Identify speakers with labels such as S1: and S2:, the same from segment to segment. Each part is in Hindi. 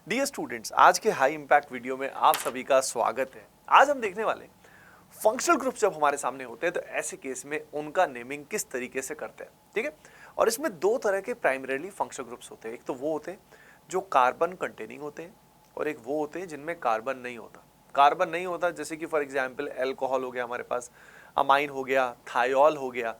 S1: डियर स्टूडेंट्स, आज के हाई इम्पैक्ट वीडियो में आप सभी का स्वागत है। आज हम देखने वाले फंक्शनल ग्रुप जब हमारे सामने होते हैं तो ऐसे केस में उनका नेमिंग किस तरीके से करते हैं, ठीक है। और इसमें दो तरह के प्राइमरीली फंक्शनल ग्रुप्स होते हैं। एक तो वो होते हैं जो कार्बन कंटेनिंग होते हैं और एक वो होते हैं जिनमें कार्बन नहीं होता। कार्बन नहीं होता जैसे कि फॉर एग्जाम्पल एल्कोहल हो गया हमारे पास, अमाइन हो गया, थायोल हो गया।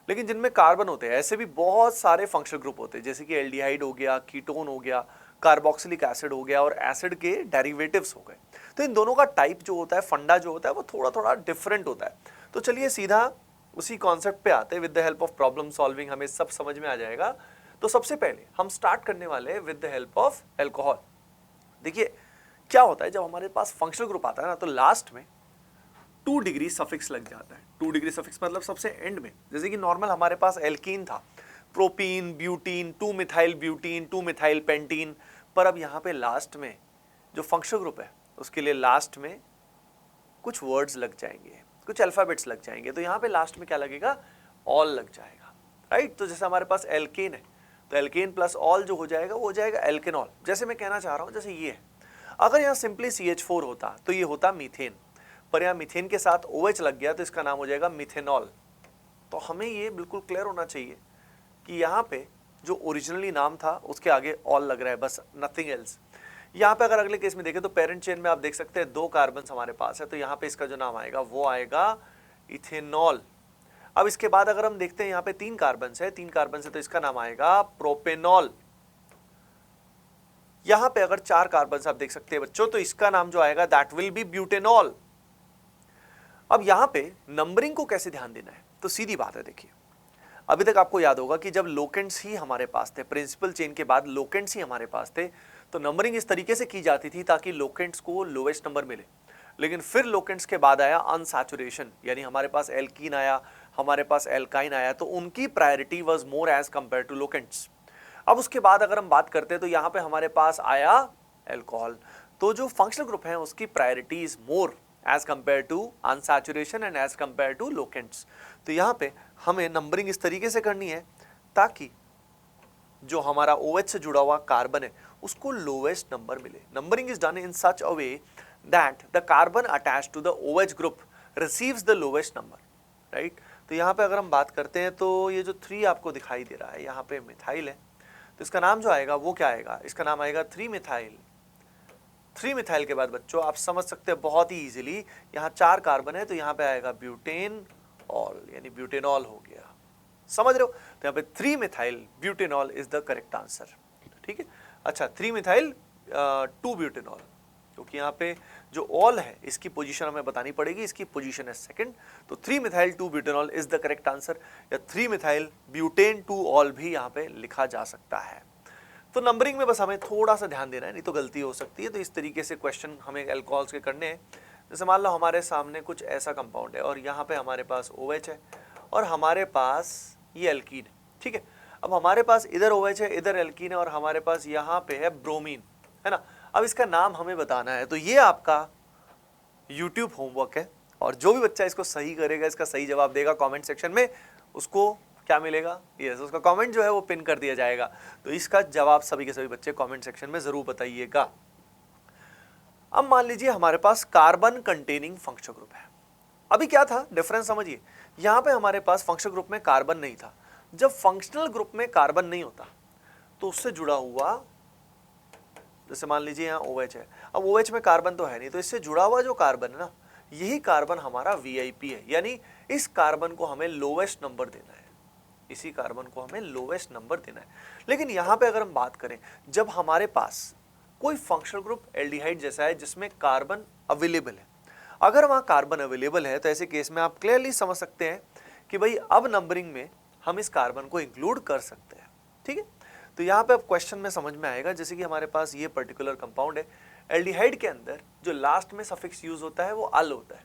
S1: लेकिन जिनमें कार्बन होते हैं ऐसे भी बहुत सारे फंक्शनल ग्रुप होते हैं, जैसे कि एल्डिहाइड हो गया, कीटोन हो गया, कार्बोक्सिलिक एसिड हो गया और एसिड के डेरिवेटिव्स हो गए। तो इन दोनों का टाइप जो होता है, फंडा जो होता है, वो थोड़ा थोड़ा डिफरेंट होता है। तो चलिए सीधा उसी कॉन्सेप्ट पे आते हैं। With the help of problem solving हमें सब समझ में आ जाएगा। तो सबसे पहले हम स्टार्ट करने वाले हैं with the help of alcohol. देखिए क्या होता है, जब हमारे पास फंक्शनल ग्रुप आता है ना, तो लास्ट में 2 डिग्री सफिक्स लग जाता है। 2 डिग्री सफिक्स मतलब सबसे एंड में। जैसे कि नॉर्मल हमारे पास एल्कीन था, propene, butene, 2 methyl butene, 2 methyl pentene. पर अब यहाँ पे लास्ट में जो फंक्शनल ग्रुप है उसके लिए लास्ट में कुछ वर्ड्स लग जाएंगे, कुछ अल्फाबेट्स लग जाएंगे। तो यहाँ पे लास्ट में क्या लगेगा, ऑल लग जाएगा, राइट। तो जैसे हमारे पास एल्केन है तो एल्केन प्लस ऑल जो हो जाएगा वो हो जाएगा एल्केनॉल। जैसे मैं कहना चाह रहा हूँ, जैसे ये है, अगर यहाँ सिंपली CH4 होता तो ये होता मीथेन, पर यहाँ मीथेन के साथ OH लग गया तो इसका नाम हो जाएगा मिथेनॉल। तो हमें ये बिल्कुल क्लियर होना चाहिए कि यहाँ पे जो ओरिजिनली नाम था उसके आगे ऑल लग रहा है, बस नथिंग एल्स। यहाँ पे अगर अगले केस में देखें तो पेरेंट चेन में आप देख सकते हैं 2 कार्बन हमारे पास है, तो यहाँ पे इसका जो नाम आएगा वो आएगा इथेनॉल। अब इसके बाद अगर हम देखते हैं यहाँ पे 3 कार्बन है, 3 कार्बन से तो इसका नाम आएगा प्रोपेनॉल। यहाँ पे अगर 4 कार्बन आप देख सकते हैं बच्चों, तो इसका नाम जो आएगा दैट विल बी ब्यूटेनॉल। अब यहाँ पे नंबरिंग को कैसे ध्यान देना है, तो सीधी बात है। देखिए अभी तक आपको याद होगा कि जब लोकेंट्स ही हमारे पास थे, प्रिंसिपल चेन के बाद लोकेंट्स ही हमारे पास थे, तो नंबरिंग इस तरीके से की जाती थी ताकि लोकेंट्स को लोवेस्ट नंबर मिले। लेकिन फिर लोकेंट्स के बाद आया अनसैचुरेशन, यानी हमारे पास एल्कीन आया, हमारे पास एल्काइन आया, तो उनकी priority was more as compare to locants. अब उसके बाद अगर हम बात करते हैं तो यहाँ पे हमारे पास आया एल्कोहल। तो जो फंक्शनल ग्रुप है उसकी priority is more as compare to unsaturation and as compare to locants. तो यहाँ पे हमें नंबरिंग इस तरीके से करनी है ताकि जो हमारा OH से जुड़ा हुआ कार्बन है उसको लोवेस्ट नंबर मिले। Numbering is done in such a way that the carbon attached to the OH group receives the lowest number, right. तो यहाँ पे अगर हम बात करते हैं तो ये जो 3 आपको दिखाई दे रहा है, यहाँ पे मिथाइल है, तो इसका नाम जो आएगा वो क्या आएगा, इसका नाम आएगा 3 मिथाइल। 3 मिथाइल के बाद बच्चों आप समझ सकते हैं बहुत ही इजीली, यहाँ 4 कार्बन है तो यहाँ पे आएगा ब्यूटेन ऑल, यानी ब्यूटेनॉल हो गया। समझ रहे हो, तो यहाँ पे 3 methyl butanol is the correct answer, ठीक है। अच्छा 3 मिथाइल 2 ब्यूटेनॉल, क्योंकि यहाँ पे जो ऑल है इसकी पोजीशन हमें बतानी पड़ेगी, इसकी पोजीशन है सेकंड। तो 3 methyl 2 butanol is the correct answer, या 3 मिथाइल ब्यूटेन 2 ऑल भी यहाँ पे लिखा जा सकता है। तो नंबरिंग में बस हमें थोड़ा सा ध्यान देना है, नहीं तो गलती हो सकती है। तो इस तरीके से क्वेश्चन हमें अल्कोहल्स के करने हैं। जैसे मान लो हमारे सामने कुछ ऐसा कंपाउंड है और यहाँ पे हमारे पास OH है और हमारे पास ये एल्कीन है, ठीक है। अब हमारे पास इधर OH है, इधर एल्कीन है और हमारे पास यहाँ पे है ब्रोमीन, है ना। अब इसका नाम हमें बताना है, तो ये आपका यूट्यूब होमवर्क है और जो भी बच्चा इसको सही करेगा, इसका सही जवाब देगा कॉमेंट सेक्शन में, उसको क्या मिलेगा, यस, उसका कमेंट जो है वो पिन कर दिया जाएगा। तो इसका जवाब सभी के सभी बच्चे कमेंट सेक्शन में जरूर बताइएगा। अब मान लीजिए हमारे पास कार्बन कंटेनिंग फंक्शनल ग्रुप है। अभी क्या था डिफरेंस समझिए, यहाँ पे हमारे पास फंक्शनल ग्रुप में कार्बन नहीं था। जब फंक्शनल ग्रुप में कार्बन नहीं होता तो उससे जुड़ा हुआ, जैसे मान लीजिए यहाँ OH है, अब OH में कार्बन तो है नहीं, तो इससे जुड़ा हुआ जो कार्बन है ना, यही कार्बन हमारा VIP है, यानी इस कार्बन को हमें लोवेस्ट नंबर देना है, इसी कार्बन को हमें लोवेस्ट नंबर देना है। लेकिन यहाँ पे अगर हम बात करें, जब हमारे पास कोई फंक्शनल ग्रुप एल्डिहाइड जैसा है जिसमें कार्बन अवेलेबल है, अगर वहाँ कार्बन अवेलेबल है तो ऐसे केस में आप क्लियरली समझ सकते हैं कि भाई अब नंबरिंग में हम इस कार्बन को इंक्लूड कर सकते हैं, ठीक है। तो यहाँ पे अब क्वेश्चन में समझ में आएगा, जैसे कि हमारे पास ये पर्टिकुलर कंपाउंड है, एल्डिहाइड के अंदर जो लास्ट में सफिक्स यूज होता है वो अल होता है,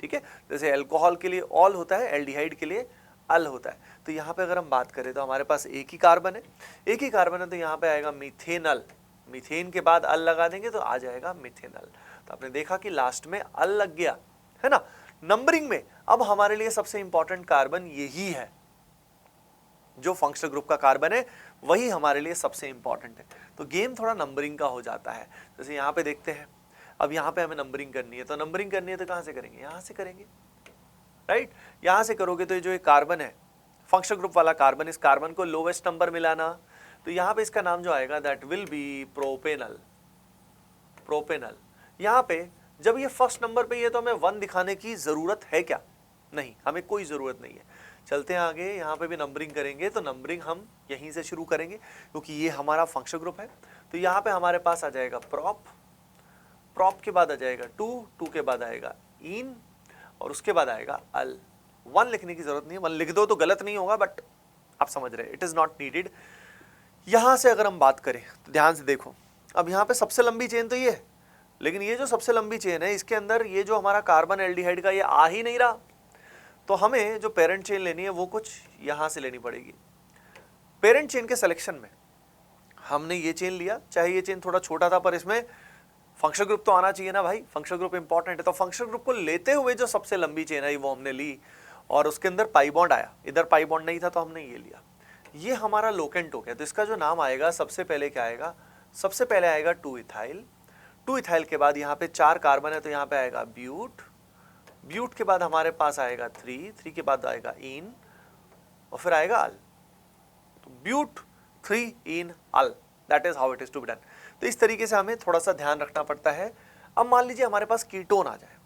S1: ठीक है। जैसे एल्कोहल के लिए ऑल होता है, एल्डिहाइड के लिए अल होता है। तो यहाँ पे अगर हम बात करें तो हमारे पास एक ही कार्बन है, एक ही कार्बन है, तो यहाँ पे आएगा मिथेनल। मीथेन के बाद अल लगा देंगे तो आ जाएगा मिथेनल। तो आपने देखा कि लास्ट में अल लग गया, है ना। नंबरिंग में अब हमारे लिए सबसे इंपॉर्टेंट कार्बन यही है, जो फंक्शनल ग्रुप का कार्बन है वही हमारे लिए सबसे इंपॉर्टेंट है। तो गेम थोड़ा नंबरिंग का हो जाता है। जैसे यहाँ पे देखते हैं, अब यहाँ पे हमें नंबरिंग करनी है, तो नंबरिंग करनी है तो कहाँ से करेंगे, यहाँ से करेंगे, राइट। यहाँ से करोगे तो ये जो एक कार्बन है, फंक्शनल ग्रुप वाला कार्बन, इस कार्बन को लोवेस्ट नंबर मिलाना, तो यहाँ पे इसका नाम जो आएगा that will be propanal. Propanal यहाँ पे जब ये फर्स्ट नंबर पे है तो हमें 1 दिखाने की जरूरत है क्या, नहीं, हमें कोई जरूरत नहीं है। चलते हैं आगे, यहाँ पे भी नंबरिंग करेंगे तो नंबरिंग हम यहीं से शुरू करेंगे क्योंकि ये हमारा फंक्शनल ग्रुप है। तो यहाँ पे हमारे पास आ जाएगा प्रोप, प्रोप के बाद आ जाएगा टू के बाद आएगा इन, और उसके बाद आएगा अल। 1 लिखने की जरूरत नहीं है, 1 लिख दो तो गलत नहीं होगा, बट आप समझ रहे हैं, इट इज नॉट नीडेड। यहां से अगर हम बात करें तो ध्यान से देखो, अब यहाँ पे सबसे लंबी चेन तो ये है, लेकिन ये जो सबसे लंबी चेन है इसके अंदर ये जो हमारा कार्बन एल्डिहाइड का ये आ ही नहीं रहा, तो हमें जो पेरेंट चेन लेनी है वो कुछ यहां से लेनी पड़ेगी। पेरेंट चेन के सिलेक्शन में हमने ये चेन लिया, चाहे ये चेन थोड़ा छोटा था पर इसमें फंक्शनल ग्रुप तो आना चाहिए ना भाई, फंक्शनल ग्रुप इंपॉर्टेंट है। तो फंक्शनल ग्रुप को लेते हुए जो सबसे लंबी चेन है वो हमने ली, और उसके अंदर पाई बॉन्ड आया, इधर पाई बॉन्ड नहीं था तो हमने ये लिया, ये हमारा लोकेंट हो गया। तो इसका जो नाम आएगा सबसे पहले क्या आएगा, सबसे पहले आएगा 2 इथाइल। 2 इथाइल के बाद यहाँ पे 4 कार्बन है तो यहाँ पे आएगा ब्यूट, ब्यूट के बाद हमारे पास आएगा 3 के बाद आएगा इन, और फिर आएगा अल। तो but 3 in al, that is how it is to be done. तो इस तरीके से हमें थोड़ा सा ध्यान रखना पड़ता है। अब मान लीजिए हमारे पास कीटोन आ जाए,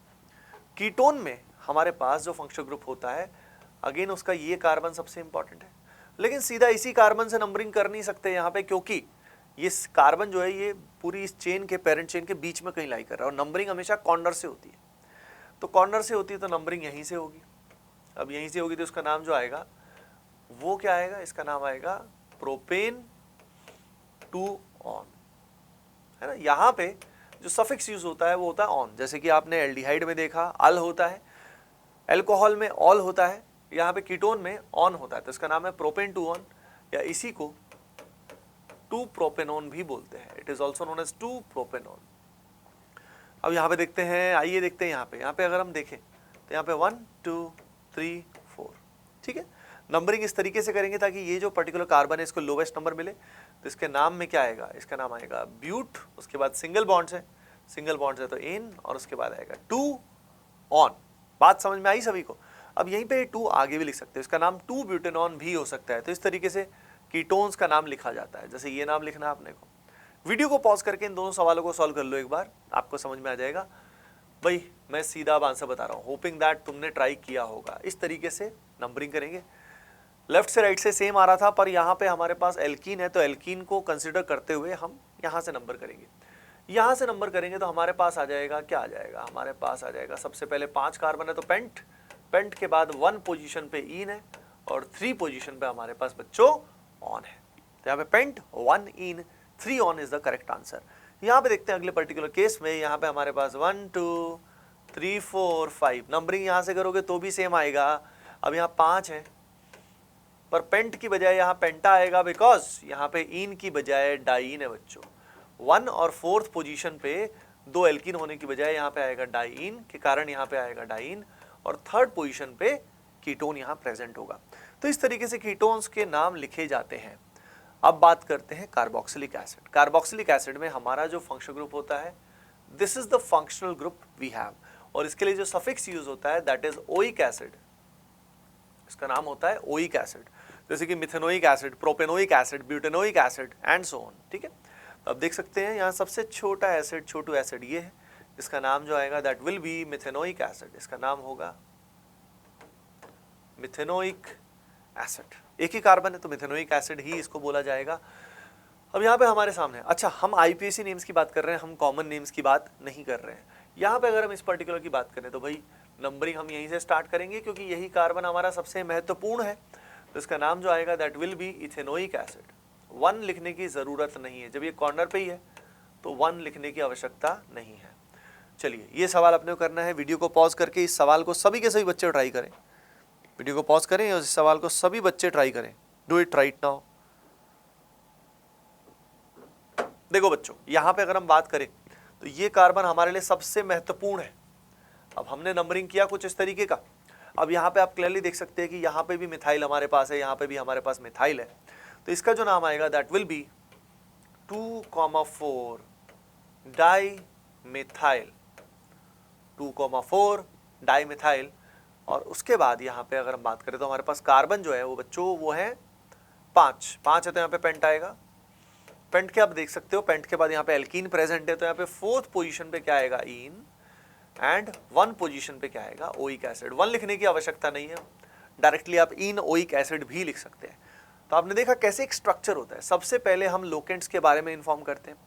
S1: कीटोन में हमारे पास जो फंक्शनल ग्रुप होता है, अगेन उसका ये कार्बन सबसे इंपॉर्टेंट है, लेकिन सीधा इसी कार्बन से नंबरिंग कर नहीं सकते यहाँ पे, क्योंकि ये कार्बन जो है ये पूरी इस चेन के, पेरेंट चेन के बीच में कहीं लाई कर रहा है, और नंबरिंग हमेशा कॉर्नर से होती है। तो कॉर्नर से होती है तो नंबरिंग यहीं से होगी। अब यहीं से होगी तो उसका नाम जो आएगा वो क्या आएगा, इसका नाम आएगा प्रोपेन 2 ऑन, है ना। यहाँ पे जो सफिक्स यूज होता है वो होता है ऑन, जैसे कि आपने एल्डिहाइड में देखा अल होता है, एल्कोहल में ऑल होता है, यहाँ पे कीटोन में ऑन होता है, तो इसका नाम है प्रोपेन 2 ऑन, या इसी को 2 प्रोपेनॉन भी बोलते हैं, it is also known as 2 propanone. अब यहाँ पे देखते हैं, आइए देखते हैं यहाँ पे अगर हम देखें तो यहाँ पे 1 2 3 4, ठीक है। नंबरिंग इस तरीके से करेंगे ताकि ये जो पर्टिकुलर कार्बन है इसको लोवेस्ट नंबर मिले। तो इसके नाम में क्या आएगा, इसका नाम आएगा ब्यूट, उसके बाद सिंगल बॉन्ड्स है, सिंगल बॉन्ड्स है तो इन, और उसके बाद आएगा 2 ऑन। बात समझ में आई सभी को। अब यहीं पे 2 आगे भी लिख सकते हैं, इसका नाम 2 ब्यूटेनॉन भी हो सकता है। तो इस तरीके से कीटोन्स का नाम लिखा जाता है, जैसे ये नाम लिखना आपने को। वीडियो को पॉज करके इन दोनों सवालों को सॉल्व कर लो एक बार, आपको समझ में आ जाएगा। भाई मैं सीधा आंसर बता रहा हूँ, होपिंग दैट तुमने ट्राई किया होगा। इस तरीके से नंबरिंग करेंगे, लेफ्ट से राइट से सेम आ रहा था, पर यहाँ पे हमारे पास एल्कीन है तो एल्कीन को कंसिडर करते हुए हम यहाँ से नंबर करेंगे। यहाँ से नंबर करेंगे तो हमारे पास आ जाएगा, क्या आ जाएगा, हमारे पास आ जाएगा सबसे पहले 5 कार्बन है तो पेंट, पेंट के बाद 1 पोजीशन पे इन है, और 3 पोजीशन पे हमारे पास बच्चों ऑन है। तो यहाँ पे pent 1 in 3 on is the correct answer. यहाँ पे देखते हैं अगले पर्टिकुलर केस में, यहाँ पे हमारे पास 1 2 3 4 5, नंबरिंग यहाँ से करोगे तो भी सेम आएगा। अब यहाँ 5 है पर पेंट की बजाय यहाँ पेंटा आएगा, बिकॉज यहाँ पे इन की बजाय डाइन है बच्चों। 1 और 4th पोजीशन पे 2 एल्कीन होने की बजाय यहाँ पे आएगा डाइन के कारण यहाँ पे आएगा डाइन, और 3rd पोजीशन पे कीटोन यहाँ प्रेजेंट होगा। तो इस तरीके से कीटोन्स के नाम लिखे जाते हैं। अब बात करते हैं कार्बोक्सिलिक एसिड। कार्बोक्सिलिक एसिड में हमारा जो फंक्शनल ग्रुप होता है, this is the functional group we have, और इसके लिए जो सफिक्स यूज होता है दैट इज ओइक एसिड, इसका नाम होता है ओइक एसिड, जैसे कि methanoic acid, propanoic acid, butanoic acid and so on, ठीक है। तो अब देख सकते हैं यहाँ सबसे छोटा एसिड, छोटू एसिड ये है, इसका नाम जो आएगा that will be methanoic acid, इसका नाम होगा मिथेनोइक एसिड। एक ही कार्बन है तो मिथेनोइक एसिड ही इसको बोला जाएगा। अब यहाँ पे हमारे सामने, अच्छा हम आईपीएसी नेम्स की बात कर रहे हैं, हम कॉमन नेम्स की बात नहीं कर रहे हैं। यहाँ पे अगर हम इस पर्टिकुलर की बात करें तो भाई नंबरिंग हम यहीं से स्टार्ट करेंगे, क्योंकि यही कार्बन हमारा सबसे महत्वपूर्ण है। तो इसका नाम जो आएगा that will be ethanoic acid. 1 लिखने की जरूरत नहीं है, जब ये कॉर्नर पे ही है तो 1 लिखने की आवश्यकता नहीं है। चलिए ये सवाल अपने को करना है। वीडियो को पॉज करके इस सवाल को सभी के सभी बच्चे ट्राई करें, वीडियो को पॉज करें और इस सवाल को सभी बच्चे ट्राई करें। Do it right now. देखो बच्चों, यहां पे अगर हम बात करें तो ये कार्बन हमारे लिए सबसे महत्वपूर्ण है। अब हमने नंबरिंग किया कुछ इस तरीके का। अब यहाँ पे आप क्लियरली देख सकते हैं कि यहाँ पे भी मिथाइल हमारे पास है, यहाँ पे भी हमारे पास मिथाइल है। तो इसका जो नाम आएगा that will be 2,4 dimethyl, 2,4 dimethyl. और उसके बाद यहाँ पे अगर हम बात करें तो हमारे पास कार्बन जो है वो बच्चों वो है 5 है, तो यहाँ पे पेंट आएगा। पेंट के आप देख सकते हो, पेंट के बाद यहाँ पे एल्कीन प्रेजेंट है, तो यहाँ पे 4th पोजीशन पे क्या आएगा, इन, एंड 1 पोजीशन पे क्या आएगा, ओइक एसिड। 1 लिखने की आवश्यकता नहीं है, डायरेक्टली आप इन ओइक एसिड भी लिख सकते हैं। तो आपने देखा कैसे एक स्ट्रक्चर होता है। सबसे पहले हम लोकेंट्स के बारे में इंफॉर्म करते हैं,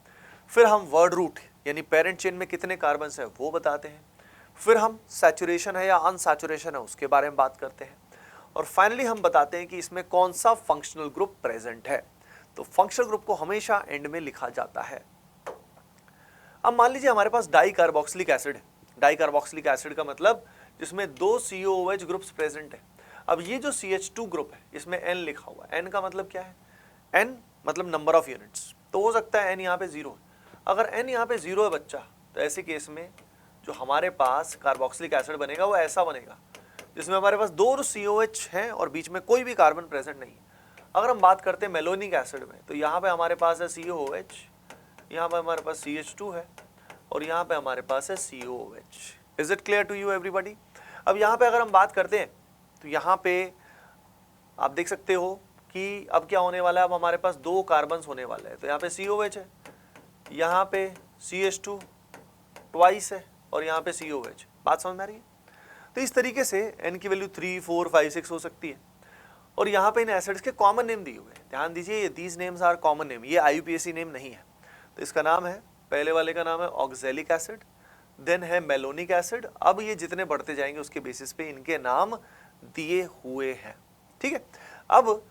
S1: फिर हम वर्ड रूट यानी पेरेंट चेन में कितने कार्बन है वो बताते हैं, फिर हम सैचुरेशन है या अनसैचुरेशन है उसके बारे में बात करते हैं, और फाइनली हम बताते हैं कि इसमें कौन सा फंक्शनल ग्रुप प्रेजेंट है। तो फंक्शनल ग्रुप को हमेशा एंड में लिखा जाता है। अब मान लीजिए हमारे पास डाई कार्बोक्सिलिक एसिड है। डाई कार्बोक्सिलिक एसिड का मतलब जिसमें 2 COOH ग्रुप्स प्रेजेंट है। अब ये जो CH2 ग्रुप है इसमें N लिखा हुआ है। N का मतलब क्या है, N मतलब नंबर ऑफ यूनिट्स। तो हो सकता है N यहाँ पे 0 है। अगर N यहाँ पे 0 है बच्चा, तो ऐसे केस में जो हमारे पास कार्बोक्सिलिक एसिड बनेगा वो ऐसा बनेगा जिसमें हमारे पास 2 COH हैं और बीच में कोई भी कार्बन प्रेजेंट नहीं है। अगर हम बात करते हैं मेलोनिक एसिड में, तो यहाँ पे हमारे पास है COOH, यहाँ पे हमारे पास CH2 है और यहाँ पे हमारे पास है COOH। Is it clear to you everybody? अब यहाँ पे अगर हम बात करते हैं तो यहाँ पे आप देख सकते हो कि अब क्या होने वाला है, अब हमारे पास 2 कार्बन होने वाले हैं। तो यहाँ पे COH है, यहाँ पे CH2 ट्वाइस है और यहाँ पे COH। बात समझ में आ रही है? तो इस तरीके से N की वैल्यू 3, 4, 5, 6 हो सकती है। और यहाँ पे इन एसिड्स के कॉमन नेम दिए हुए हैं। ध्यान दीजिए, ये these names are common name, ये IUPAC नेम नहीं है। तो इसका नाम है, पहले वाले का नाम है ऑक्सैलिक एसिड, देन है मेलोनिक एसिड। अब ये जितने बढ़ते जाएंगे उसके बेसिस पे इनके नाम दिए हुए हैं। ठीक है, अब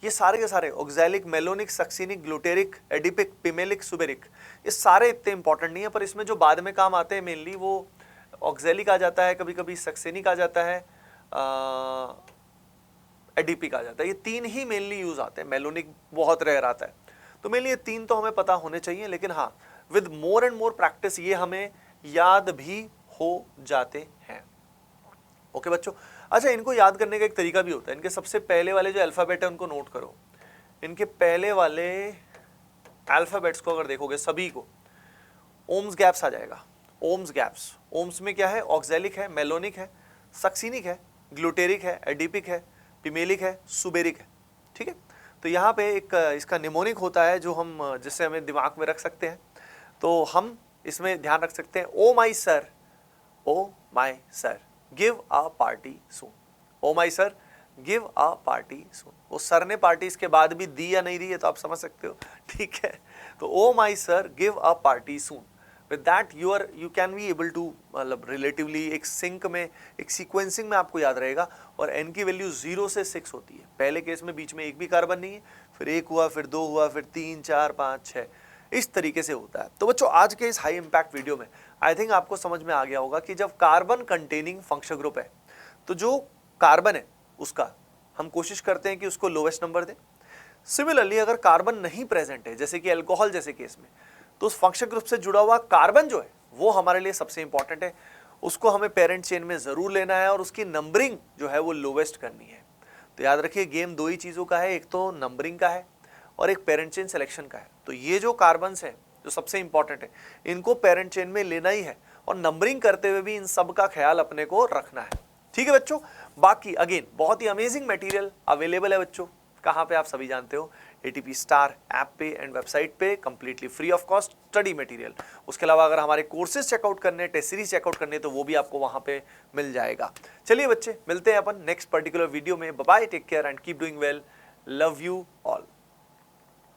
S1: ये सारे के सारे oxalic, malonic, succinic, glutaric, adipic, pimelic, suberic, ये सारे इतने इंपॉर्टेंट नहीं है, पर इसमें जो बाद में काम आते हैं मेनली वो ऑक्सैलिक आ जाता है, कभी कभी सक्सिनिक आ जाता है, एडिपिक आ जाता है। ये 3 ही मेनली यूज आते हैं, मेलोनिक बहुत रेयर आता है। तो मेनली ये 3 तो हमें पता होने चाहिए, लेकिन हाँ with more and more practice ये हमें याद भी हो जाते हैं। ओके बच्चों, अच्छा इनको याद करने का एक तरीका भी होता है। इनके सबसे पहले वाले जो अल्फाबेट है उनको नोट करो। इनके पहले वाले अल्फाबेट्स को अगर देखोगे सभी को ओम्स गैप्स आ जाएगा। ओम्स गैप्स, ओम्स में क्या है, ऑक्सैलिक है, मेलोनिक है, सक्सिनिक है, ग्लूटेरिक है, एडिपिक है, पिमेलिक है, सुबेरिक है। ठीक है, तो यहाँ पे एक इसका निमोनिक होता है जो हम जिससे हमें दिमाग में रख सकते हैं। तो हम इसमें ध्यान रख सकते हैं, oh my sir, oh my sir, give a party soon. Oh my sir, give a party soon. वो सर ने पार्टी इसके बाद भी दी या नहीं दी है तो आप समझ सकते हो। ठीक है, तो oh my sir, give a party soon. With that you can be able to, मतलब रिलेटिवली एक सिंक में, एक सीक्वेंसिंग में आपको याद रहेगा। और N की वैल्यू 0 से 6 होती है। पहले केस में बीच में एक भी कार्बन नहीं है, फिर 1 हुआ, फिर 2 हुआ, फिर 3, 4, 5, 6, इस तरीके से होता है। तो बच्चों आज के इस हाई इंपैक्ट वीडियो में आई थिंक आपको समझ में आ गया होगा कि जब कार्बन कंटेनिंग फंक्शनल ग्रुप है तो जो कार्बन है उसका हम कोशिश करते हैं कि उसको लोवेस्ट नंबर दें। सिमिलरली अगर कार्बन नहीं प्रेजेंट है, जैसे कि अल्कोहल जैसे केस में, तो उस फंक्शनल ग्रुप से जुड़ा हुआ कार्बन जो है वो हमारे लिए सबसे इंपॉर्टेंट है। उसको हमें पेरेंट चेन में जरूर लेना है और उसकी नंबरिंग जो है वो लोवेस्ट करनी है। तो याद रखिए, गेम 2 ही चीजों का है, एक तो नंबरिंग का है और एक पेरेंट चेन सिलेक्शन का है। तो ये जो कार्बन्स हैं जो सबसे इंपॉर्टेंट है, इनको पेरेंट चेन में लेना ही है और नंबरिंग करते हुए भी इन सब का ख्याल अपने को रखना है। ठीक है बच्चों, बाकी अगेन बहुत ही अमेजिंग मटेरियल अवेलेबल है बच्चों। कहाँ पे आप सभी जानते हो, ATP स्टार ऐप पे एंड वेबसाइट पे completely free of cost study material. उसके अलावा अगर हमारे कोर्सेज चेकआउट करने, टेस्ट सीरीज चेकआउट करने, तो वो भी आपको वहां पे मिल जाएगा। चलिए बच्चे, मिलते हैं अपन नेक्स्ट पर्टिकुलर वीडियो में। Bye bye, take care and keep doing well, love you all.